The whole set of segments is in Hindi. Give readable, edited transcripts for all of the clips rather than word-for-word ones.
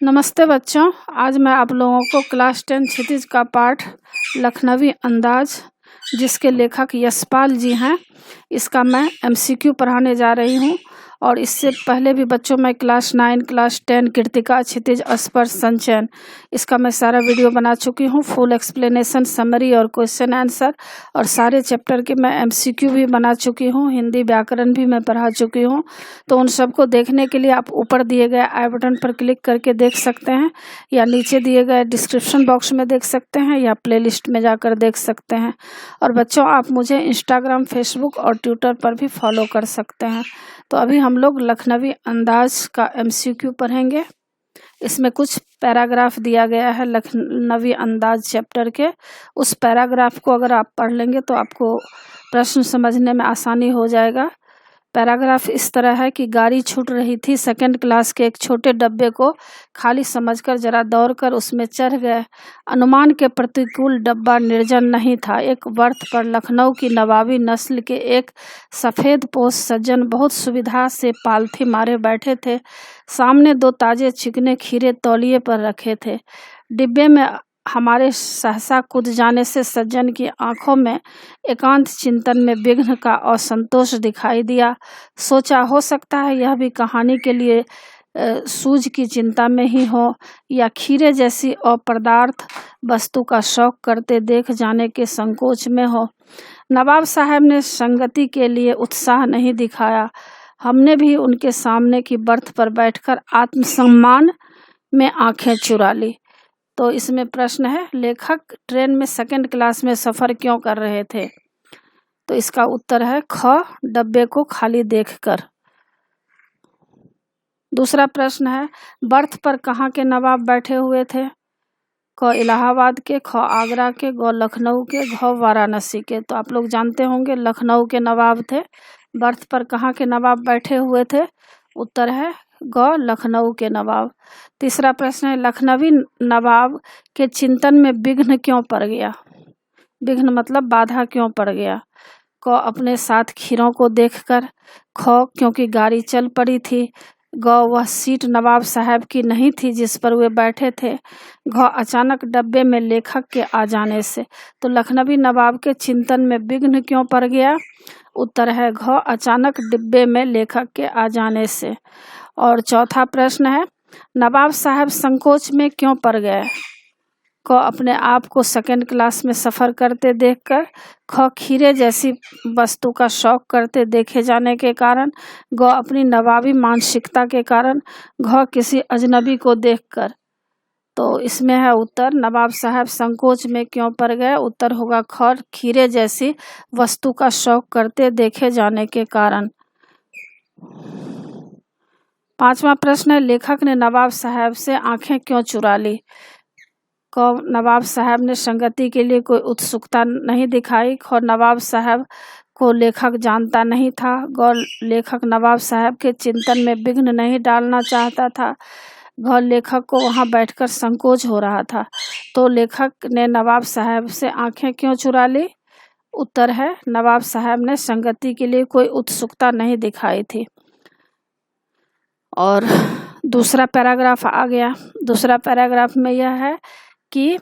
नमस्ते बच्चों, आज मैं आप लोगों को क्लास 10 क्षितिज का पाठ लखनवी अंदाज जिसके लेखक यशपाल जी हैं, इसका मैं एमसीक्यू पढ़ाने जा रही हूं। और इससे पहले भी बच्चों मैं क्लास 9, क्लास 10 कृतिका, क्षितिज, स्पर्श, संचयन इसका मैं सारा वीडियो बना चुकी हूं। फुल एक्सप्लेनेशन, समरी और क्वेश्चन आंसर और सारे चैप्टर के मैं एमसीक्यू भी बना चुकी हूं। हिंदी व्याकरण भी मैं पढ़ा चुकी हूं। तो उन सबको देखने के लिए आप ऊपर दिए गए आई बटन पर क्लिक करके देख सकते हैं, या नीचे दिए गए डिस्क्रिप्शन बॉक्स में देख सकते हैं, या प्लेलिस्ट में जाकर देख सकते हैं। और बच्चों, आप मुझे इंस्टाग्राम, फेसबुक और ट्विटर पर भी फॉलो कर सकते हैं। तो अभी हम लोग लखनवी अंदाज का एमसीक्यू पढ़ेंगे। इसमें कुछ पैराग्राफ दिया गया है लखनवी अंदाज चैप्टर के। उस पैराग्राफ को अगर आप पढ़ लेंगे तो आपको प्रश्न समझने में आसानी हो जाएगा। पैराग्राफ इस तरह है कि गाड़ी छूट रही थी। सेकंड क्लास के एक छोटे डब्बे को खाली समझकर जरा दौड़कर उसमें चढ़ गए। अनुमान के प्रतिकूल डब्बा निर्जन नहीं था। एक बर्थ पर लखनऊ की नवाबी नस्ल के एक सफ़ेद पोश सज्जन बहुत सुविधा से पालथी मारे बैठे थे। सामने 2 ताजे चिकने खीरे तौलिए पर रखे थे। डिब्बे में हमारे सहसा कूद जाने से सज्जन की आंखों में एकांत चिंतन में विघ्न का असंतोष दिखाई दिया। सोचा, हो सकता है यह भी कहानी के लिए सूझ की चिंता में ही हो, या खीरे जैसी अपदार्थ वस्तु का शौक करते देख जाने के संकोच में हो। नवाब साहब ने संगति के लिए उत्साह नहीं दिखाया। हमने भी उनके सामने की बर्थ पर बैठकर आत्मसम्मान में आंखें चुरा ली। तो इसमें प्रश्न है, लेखक ट्रेन में सेकंड क्लास में सफ़र क्यों कर रहे थे? तो इसका उत्तर है ख, डब्बे को खाली देखकर। दूसरा प्रश्न है, बर्थ पर कहाँ के नवाब बैठे हुए थे? क, इलाहाबाद के, ख, आगरा के, ग, लखनऊ के, घ, वाराणसी के। तो आप लोग जानते होंगे लखनऊ के नवाब थे। बर्थ पर कहाँ के नवाब बैठे हुए थे? उत्तर है ग, लखनऊ के नवाब। तीसरा प्रश्न है, लखनवी नवाब के चिंतन में विघ्न क्यों पड़ गया? विघ्न मतलब बाधा क्यों पड़ गया? क, अपने साथ खीरों को देखकर। ख, क्योंकि गाड़ी चल पड़ी थी। ग, वह सीट नवाब साहब की नहीं थी जिस पर वे बैठे थे। घ, अचानक डब्बे में लेखक के आ जाने से। तो लखनवी नवाब के चिंतन में विघ्न क्यों पड़ गया? उत्तर है घ, अचानक डिब्बे में लेखक के आ जाने से। और चौथा प्रश्न है, नवाब साहब संकोच में क्यों पड़ गए? क, अपने आप को सेकंड क्लास में सफ़र करते देखकर। ख, खीरे जैसी वस्तु का शौक करते देखे जाने के कारण। ग, अपनी नवाबी मानसिकता के कारण। घ, किसी अजनबी को देखकर। तो इसमें है उत्तर, नवाब साहब संकोच में क्यों पड़ गए? उत्तर होगा ख, खीरे जैसी वस्तु का शौक करते देखे जाने के कारण। पांचवा प्रश्न है, लेखक ने नवाब साहब से आंखें क्यों चुरा ली? क, नवाब साहब ने संगति के लिए कोई उत्सुकता नहीं दिखाई। ख, नवाब साहब को लेखक जानता नहीं था। ग, लेखक नवाब साहब के चिंतन में विघ्न नहीं डालना चाहता था। घ, लेखक को वहां बैठकर संकोच हो रहा था। तो लेखक ने नवाब साहब से आंखें क्यों चुरा ली? उत्तर है, नवाब साहब ने संगति के लिए कोई उत्सुकता नहीं दिखाई थी। और दूसरा पैराग्राफ आ गया। दूसरा पैराग्राफ में यह है कि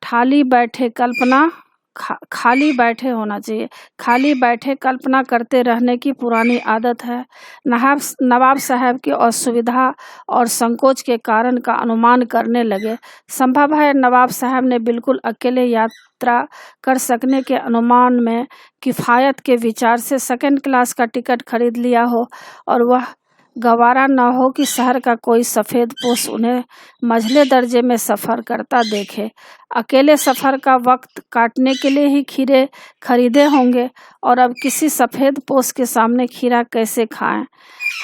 खाली बैठे कल्पना करते रहने की पुरानी आदत है। नवाब साहब की असुविधा और संकोच के कारण का अनुमान करने लगे। संभव है नवाब साहब ने बिल्कुल अकेले यात्रा कर सकने के अनुमान में किफ़ायत के विचार से सेकंड क्लास का टिकट खरीद लिया हो, और वह गवारा न हो कि शहर का कोई सफ़ेद पोश उन्हें मझले दर्जे में सफ़र करता देखे। अकेले सफ़र का वक्त काटने के लिए ही खीरे खरीदे होंगे, और अब किसी सफ़ेद पोश के सामने खीरा कैसे खाएं?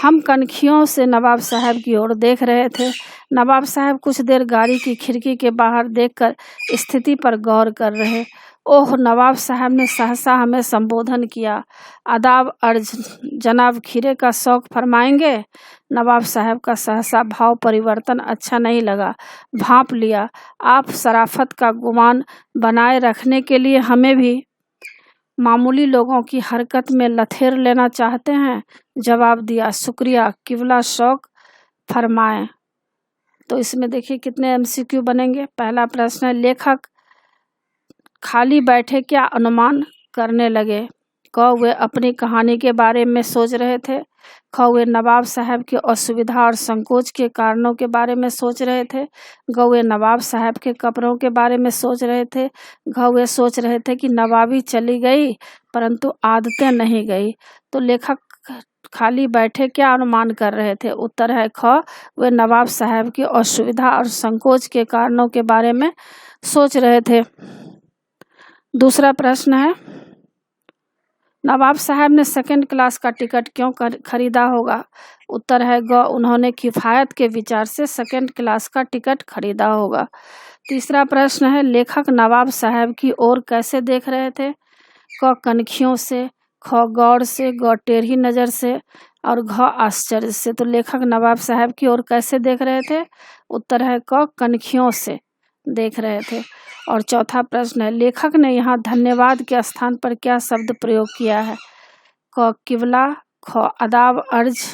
हम कनखियों से नवाब साहब की ओर देख रहे थे। नवाब साहब कुछ देर गाड़ी की खिड़की के बाहर देखकर स्थिति पर गौर कर रहे। ओह, नवाब साहब ने सहसा हमें संबोधन किया। आदाब अर्ज जनाब, खीरे का शौक फरमाएंगे? नवाब साहब का सहसा भाव परिवर्तन अच्छा नहीं लगा। भांप लिया। आप शराफत का गुमान बनाए रखने के लिए हमें भी मामूली लोगों की हरकत में लथेर लेना चाहते हैं? जवाब दिया, शुक्रिया, किबला शौक फरमाएं। तो इसमें देखिए कितने एमसीक्यू बनेंगे। पहला प्रश्न है, लेखक खाली बैठे क्या अनुमान करने लगे? क, वे अपनी कहानी के बारे में सोच रहे थे। ख, वे नवाब साहब की असुविधा और संकोच के कारणों के बारे में सोच रहे थे। ग, वे नवाब साहब के कपड़ों के बारे में सोच रहे थे। घ, वे सोच रहे थे कि नवाबी चली गई परंतु आदतें नहीं गई। तो लेखक खाली बैठे क्या अनुमान कर रहे थे? उत्तर है ख, वे नवाब साहब की असुविधा और संकोच के कारणों के बारे में सोच रहे थे। दूसरा प्रश्न है, नवाब साहब ने सेकंड क्लास का टिकट क्यों खरीदा होगा? उत्तर है ग, उन्होंने किफायत के विचार से सेकंड क्लास का टिकट खरीदा होगा। तीसरा प्रश्न है, लेखक नवाब साहब की ओर कैसे देख रहे थे? क, कनखियों से, ख, गौर से, ग, टेढ़ी नज़र से और घ, आश्चर्य से। तो लेखक नवाब साहब की ओर कैसे देख रहे थे? उत्तर है क, कनखियों से देख रहे थे। और चौथा प्रश्न है, लेखक ने यहाँ धन्यवाद के स्थान पर क्या शब्द प्रयोग किया है? क, किबला, ख, अदाब अर्ज,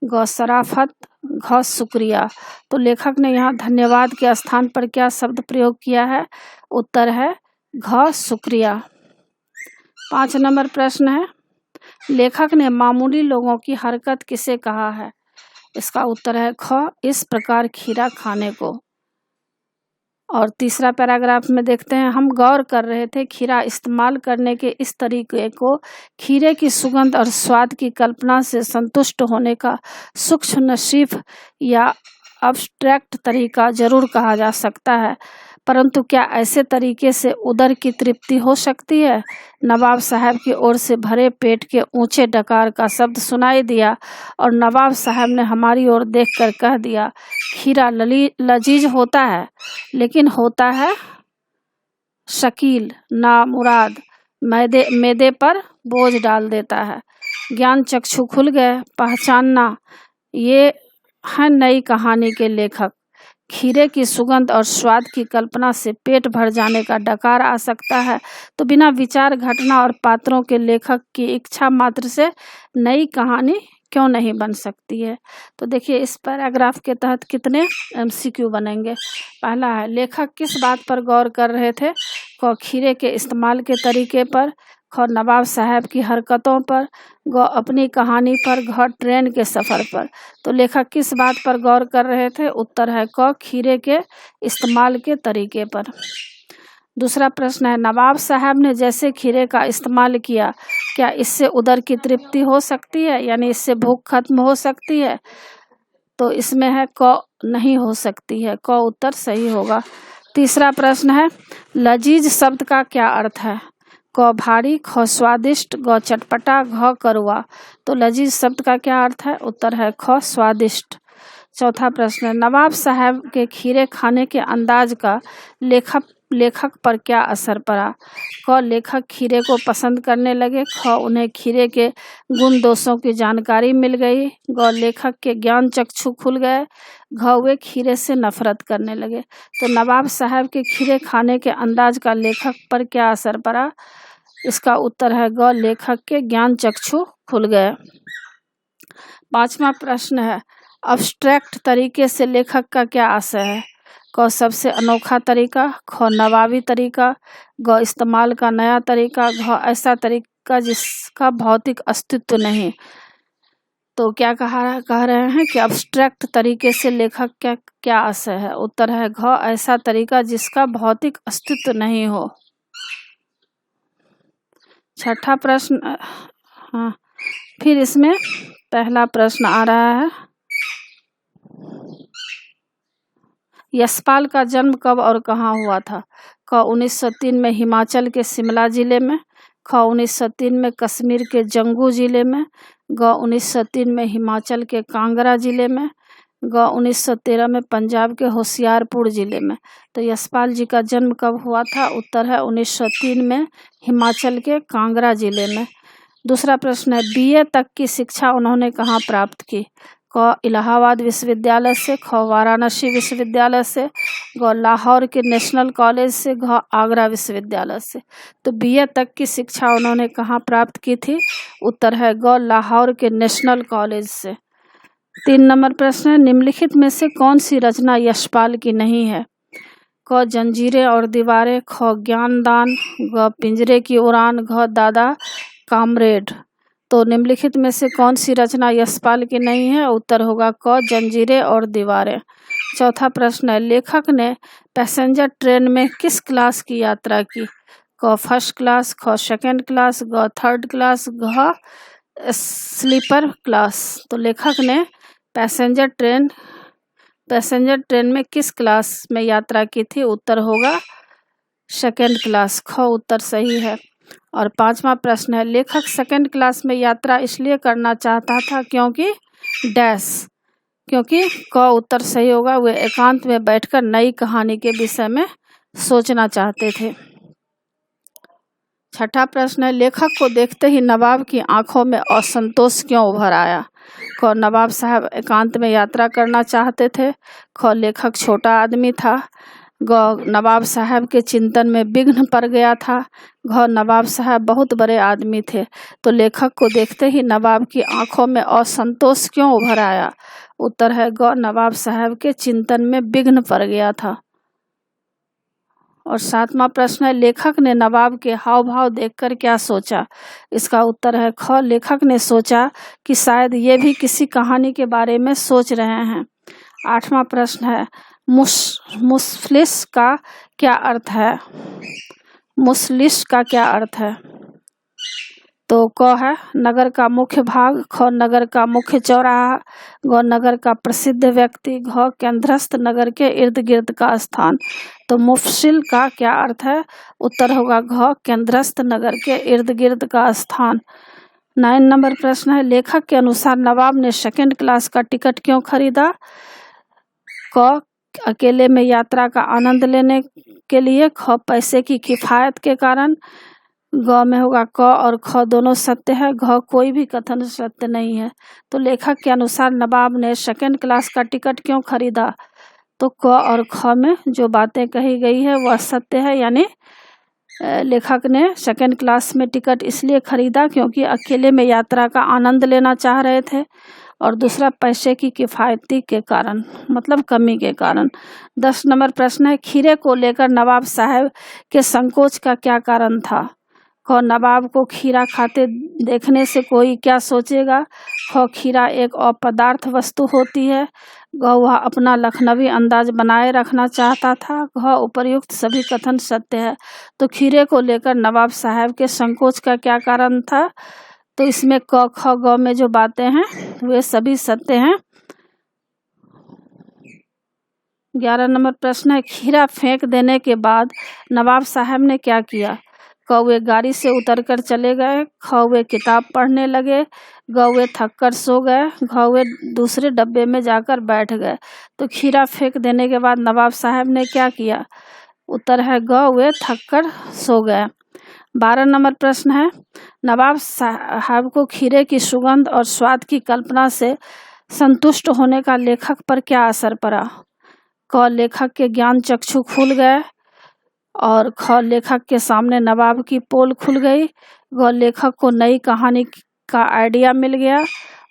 ग, शराफत, घ, शुक्रिया। तो लेखक ने यहाँ धन्यवाद के स्थान पर क्या शब्द प्रयोग किया है? उत्तर है घ, शुक्रिया। 5 नंबर प्रश्न है, लेखक ने मामूली लोगों की हरकत किसे कहा है? इसका उत्तर है ख, इस प्रकार खीरा खाने को। और तीसरा पैराग्राफ में देखते हैं, हम गौर कर रहे थे खीरा इस्तेमाल करने के इस तरीके को खीरे की सुगंध और स्वाद की कल्पना से संतुष्ट होने का सूक्ष्म नसीब या अब्स्ट्रैक्ट तरीका जरूर कहा जा सकता है, परंतु क्या ऐसे तरीके से उदर की तृप्ति हो सकती है? नवाब साहब की ओर से भरे पेट के ऊंचे डकार का शब्द सुनाई दिया और नवाब साहब ने हमारी ओर देखकर कह दिया, खीरा लजीज होता है लेकिन होता है शकील, नामुराद, मैदे पर बोझ डाल देता है। ज्ञान चक्षु खुल गए, पहचानना ये है नई कहानी के लेखक। खीरे की सुगंध और स्वाद की कल्पना से पेट भर जाने का डकार आ सकता है, तो बिना विचार, घटना और पात्रों के लेखक की इच्छा मात्र से नई कहानी क्यों नहीं बन सकती है? तो देखिए इस पैराग्राफ के तहत कितने एमसीक्यू बनेंगे। पहला है, लेखक किस बात पर गौर कर रहे थे? क, खीरे के इस्तेमाल के तरीके पर, ख, नवाब साहब की हरकतों पर, ग, अपनी कहानी पर, घ, ट्रेन के सफ़र पर। तो लेखक किस बात पर गौर कर रहे थे? उत्तर है क, खीरे के इस्तेमाल के तरीके पर। दूसरा प्रश्न है, नवाब साहब ने जैसे खीरे का इस्तेमाल किया, क्या इससे उदर की तृप्ति हो सकती है, यानी इससे भूख खत्म हो सकती है? तो इसमें है क, नहीं हो सकती है। क उत्तर सही होगा। तीसरा प्रश्न है, लजीज शब्द का क्या अर्थ है? क, भारी, ख, स्वादिष्ट, ग, चटपटा, घ, कड़वा। तो लजीज शब्द का क्या अर्थ है? उत्तर है ख, स्वादिष्ट। चौथा प्रश्न है, नवाब साहब के खीरे खाने के अंदाज का लेखक पर क्या असर पड़ा? क, लेखक खीरे को पसंद करने लगे। ख, उन्हें खीरे के गुण दोषों की जानकारी मिल गई। ग, लेखक के ज्ञान चक्षु खुल गए। घ, वे खीरे से नफरत करने लगे। तो नवाब साहब के खीरे खाने के अंदाज का लेखक पर क्या असर पड़ा? इसका उत्तर है ग, लेखक के ज्ञान चक्षु खुल गए। 5वां प्रश्न है, अब्स्ट्रैक्ट तरीके से लेखक का क्या आशय है? क, सबसे अनोखा तरीका, ख, नवाबी तरीका, ग, इस्तेमाल का नया तरीका, घ, ऐसा तरीका जिसका भौतिक अस्तित्व नहीं। तो क्या कह रहे हैं कि अब्स्ट्रैक्ट तरीके से लेखक क्या आशय है? उत्तर है घ, ऐसा तरीका जिसका भौतिक अस्तित्व नहीं हो। छठा प्रश्न, हाँ, फिर इसमें पहला प्रश्न आ रहा है, यशपाल का जन्म कब और कहाँ हुआ था? क, 1903 में हिमाचल के शिमला जिले में, ख, 1903 में कश्मीर के जम्मू जिले में, ग, 1903 में हिमाचल के कांगड़ा जिले में, ग, 1913 में पंजाब के होशियारपुर जिले में। तो यशपाल जी का जन्म कब हुआ था? उत्तर है 1903 में हिमाचल के कांगड़ा जिले में। दूसरा प्रश्न है, बीए तक की शिक्षा उन्होंने कहाँ प्राप्त की? क, इलाहाबाद विश्वविद्यालय से, ख, वाराणसी विश्वविद्यालय से, ग, लाहौर के नेशनल कॉलेज से, घ, आगरा विश्वविद्यालय से। तो बीए तक की शिक्षा उन्होंने कहाँ प्राप्त की थी? उत्तर है ग, लाहौर के नेशनल कॉलेज से। 3 नंबर प्रश्न है, निम्नलिखित में से कौन सी रचना यशपाल की नहीं है? क जंजीरें और दीवारें, ख ज्ञानदान, ग पिंजरे की उड़ान, घ दादा कामरेड। तो निम्नलिखित में से कौन सी रचना यशपाल की नहीं है? उत्तर होगा क जंजीरें और दीवारें। चौथा प्रश्न है, लेखक ने पैसेंजर ट्रेन में किस क्लास की यात्रा की? क फर्स्ट क्लास, ख सेकंड क्लास, ग थर्ड क्लास, घ स्लीपर क्लास। तो लेखक ने पैसेंजर ट्रेन में किस क्लास में यात्रा की थी? उत्तर होगा सेकंड क्लास, ख उत्तर सही है। और 5वां प्रश्न है, लेखक सेकंड क्लास में यात्रा इसलिए करना चाहता था क्योंकि डैश। क्योंकि क उत्तर सही होगा, वे एकांत में बैठकर नई कहानी के विषय में सोचना चाहते थे। छठा प्रश्न है, लेखक को देखते ही नवाब की आंखों में असंतोष क्यों उभर आया? क नवाब साहब एकांत में यात्रा करना चाहते थे, ख लेखक छोटा आदमी था, ग नवाब साहब के चिंतन में विघ्न पड़ गया था, घ नवाब साहब बहुत बड़े आदमी थे। तो लेखक को देखते ही नवाब की आंखों में असंतोष क्यों उभर आया? उत्तर है ग नवाब साहब के चिंतन में विघ्न पड़ गया था। और 7वां प्रश्न है, लेखक ने नवाब के हाव भाव देखकर क्या सोचा? इसका उत्तर है ख लेखक ने सोचा कि शायद ये भी किसी कहानी के बारे में सोच रहे हैं। 8वां प्रश्न है, मुसलिस का क्या अर्थ है? मुसलिस का क्या अर्थ है? तो क है नगर का मुख्य भाग, ख नगर का मुख्य चौराहा, ग नगर का प्रसिद्ध व्यक्ति, घ केंद्रस्थ नगर के इर्द गिर्द का स्थान। तो मुफसिल का क्या अर्थ है? उत्तर होगा घ केंद्रस्थ नगर के इर्द गिर्द का स्थान। 9 नंबर प्रश्न है, लेखक के अनुसार नवाब ने सेकंड क्लास का टिकट क्यों खरीदा? क अकेले में यात्रा का आनंद लेने के लिए, ख पैसे की किफायत के कारण, ग में होगा क और ख दोनों सत्य है, घ कोई भी कथन सत्य नहीं है। तो लेखक के अनुसार नवाब ने सेकंड क्लास का टिकट क्यों खरीदा? तो क और ख में जो बातें कही गई है वह सत्य है, यानी लेखक ने सेकंड क्लास में टिकट इसलिए खरीदा क्योंकि अकेले में यात्रा का आनंद लेना चाह रहे थे, और दूसरा पैसे की किफ़ायती के कारण, मतलब कमी के कारण। 10 नंबर प्रश्न है, खीरे को लेकर नवाब साहब के संकोच का क्या कारण था? ख नवाब को खीरा खाते देखने से कोई क्या सोचेगा, ख खीरा एक अपदार्थ वस्तु होती है, ग वह अपना लखनवी अंदाज बनाए रखना चाहता था, घ उपर्युक्त सभी कथन सत्य है। तो खीरे को लेकर नवाब साहब के संकोच का क्या कारण था? तो इसमें क ख ग में जो बातें हैं वे सभी सत्य हैं। 11 नंबर प्रश्न है, खीरा फेंक देने के बाद नवाब साहब ने क्या किया? क वे गाड़ी से उतरकर चले गए, ख वे किताब पढ़ने लगे, ग वे थक कर सो गए, घ वे दूसरे डब्बे में जाकर बैठ गए। तो खीरा फेंक देने के बाद नवाब साहब ने क्या किया? उत्तर है ग वे थक कर सो गए। 12 नंबर प्रश्न है, नवाब साहब को खीरे की सुगंध और स्वाद की कल्पना से संतुष्ट होने का लेखक पर क्या असर पड़ा? क लेखक के ज्ञान चक्षु खुल गए, और ख लेखक के सामने नवाब की पोल खुल गई, ग लेखक को नई कहानी का आइडिया मिल गया,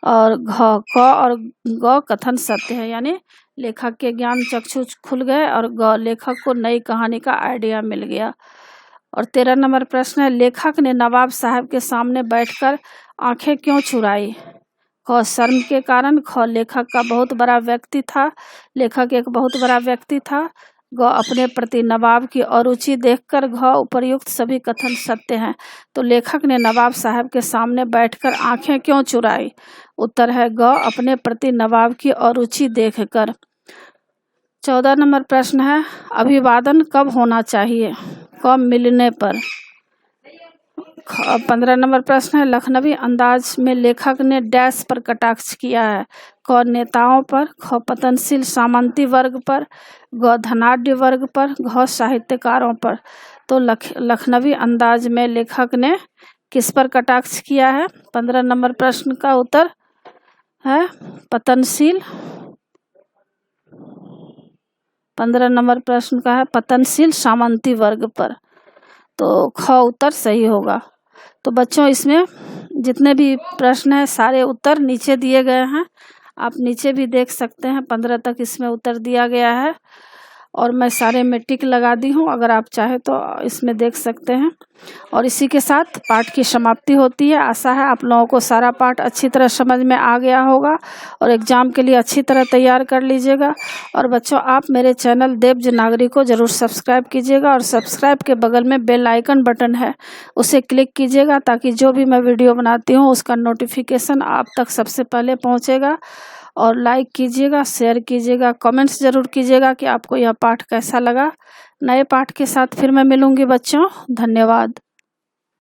और क और ग कथन सत्य है, यानी लेखक के ज्ञान चक्षु खुल गए और ग लेखक को नई कहानी का आइडिया मिल गया। और 13 नंबर प्रश्न है, लेखक ने नवाब साहब के सामने बैठकर आंखें क्यों चुराई? क शर्म के कारण, ख लेखक का बहुत बड़ा व्यक्ति था, लेखक एक बहुत बड़ा व्यक्ति था, ग अपने प्रति नवाब की अरुचि देखकर, घ उपर्युक्त सभी कथन सत्य हैं। तो लेखक ने नवाब साहब के सामने बैठकर आंखें क्यों चुराई? उत्तर है ग अपने प्रति नवाब की अरुचि देखकर। 14 नंबर प्रश्न है, अभिवादन कब होना चाहिए? कब मिलने पर? 15 नंबर प्रश्न है, लखनवी अंदाज में लेखक ने डैश पर कटाक्ष किया है? क नेताओं पर, ख पतनशील सामंती वर्ग पर, ग धनाढ्य वर्ग पर, घ साहित्यकारों पर। तो लखनवी अंदाज में लेखक ने किस पर कटाक्ष किया है? 15 नंबर प्रश्न का उत्तर है पतनशील। 15 नंबर प्रश्न का है पतनशील सामंती वर्ग पर। तो ख उत्तर सही होगा। तो बच्चों, इसमें जितने भी प्रश्न हैं सारे उत्तर नीचे दिए गए हैं, आप नीचे भी देख सकते हैं 15 तक इसमें उत्तर दिया गया है और मैं सारे में टिक लगा दी हूँ। अगर आप चाहे तो इसमें देख सकते हैं। और इसी के साथ पाठ की समाप्ति होती है। आशा है आप लोगों को सारा पाठ अच्छी तरह समझ में आ गया होगा और एग्ज़ाम के लिए अच्छी तरह तैयार कर लीजिएगा। और बच्चों, आप मेरे चैनल देवज नागरिक को ज़रूर सब्सक्राइब कीजिएगा और सब्सक्राइब के बगल में बेल आइकन बटन है, उसे क्लिक कीजिएगा ताकि जो भी मैं वीडियो बनाती हूँ उसका नोटिफिकेशन आप तक सबसे पहले पहुँचेगा। और लाइक कीजिएगा, शेयर कीजिएगा, कमेंट्स ज़रूर कीजिएगा कि आपको यह पाठ कैसा लगा। नए पाठ के साथ फिर मैं मिलूँगी बच्चों। धन्यवाद।